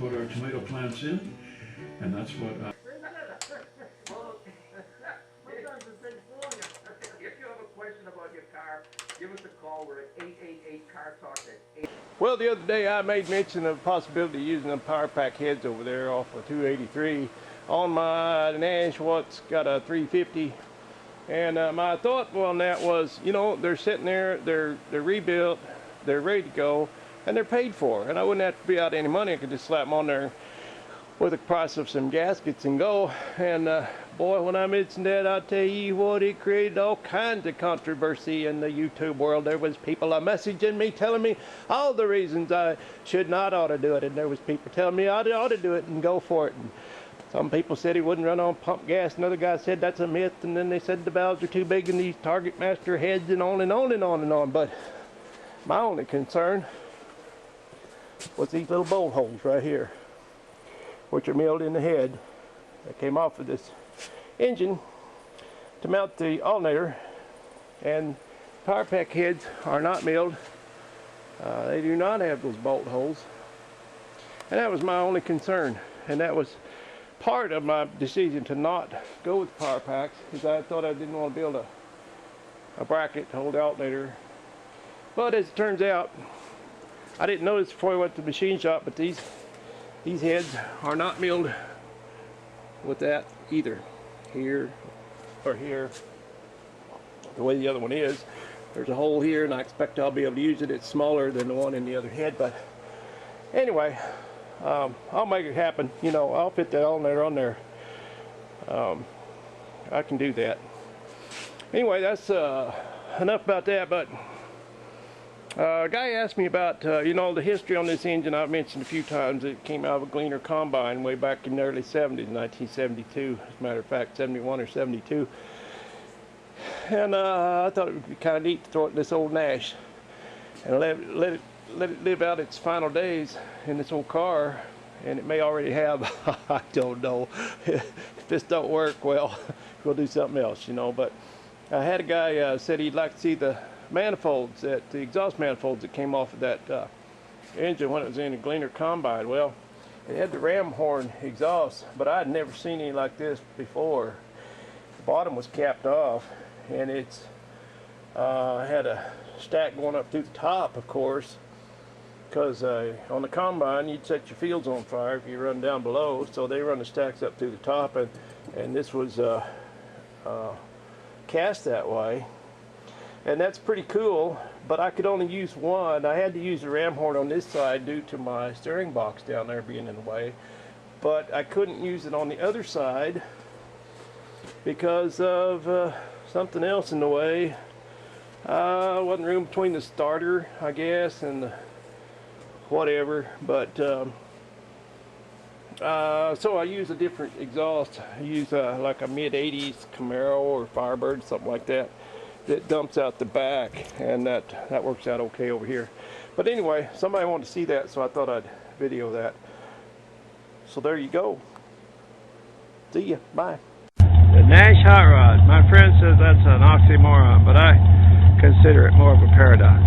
put our tomato plants in, and that's what If you have a question about your car, give us a call. We're at 888 Car Talk. Well, the other day I made mention of the possibility of using them power pack heads over there off of 283 on my Nash what's got a 350. And my thought on that was, you know, they're sitting there, they're rebuilt, they're ready to go, and they're paid for. And I wouldn't have to be out any money. I could just slap them on there with the price of some gaskets and go. And boy, when I mentioned that, I'll tell you what, it created all kinds of controversy in the YouTube world. There was people messaging me, telling me all the reasons I should not ought to do it. And there was people telling me I ought to do it and go for it. And some people said he wouldn't run on pump gas. Another guy said that's a myth. And then they said the valves are too big in these Target Master heads, and on and on and on and on. But my only concern was these little bolt holes right here, which are milled in the head that came off of this engine to mount the alternator. And power pack heads are not milled. They do not have those bolt holes. And that was my only concern. And that was part of my decision to not go with power packs, because I thought I didn't want to build a bracket to hold the alternator. But as it turns out, I didn't notice before I went to the machine shop, but these heads are not milled with that either. Here or here, the way the other one is. There's a hole here, and I expect I'll be able to use it. It's smaller than the one in the other head, but anyway, I'll make it happen. You know, I'll fit that alternator on there. I can do that. Anyway, that's enough about that. But a guy asked me about, you know, the history on this engine. I've mentioned a few times it came out of a Gleaner combine way back in the early 70s, 1972. As a matter of fact, 71 or 72. And I thought it would be kind of neat to throw it in this old Nash and let it live out its final days in this old car. And it may already have. I don't know. If this don't work, well, we'll do something else, you know. But I had a guy said he'd like to see the manifolds, the exhaust manifolds that came off of that engine when it was in a Gleaner combine. Well, it had the ram horn exhaust, but I had never seen any like this before. The bottom was capped off, and it's had a stack going up through the top, of course, because on the combine you'd set your fields on fire if you run down below, so they run the stacks up through the top, and this was cast that way. And that's pretty cool, but I could only use one. I had to use the ram horn on this side due to my steering box down there being in the way. But I couldn't use it on the other side because of something else in the way. Wasn't room between the starter, I guess, and the whatever. But so I use a different exhaust. I use like a mid-80s Camaro or Firebird, something like that. That dumps out the back, and that works out okay over here. But anyway, somebody wanted to see that, so I thought I'd video that. So there you go. See ya. Bye. The Nash Hot Rod. My friend says that's an oxymoron, but I consider it more of a paradox.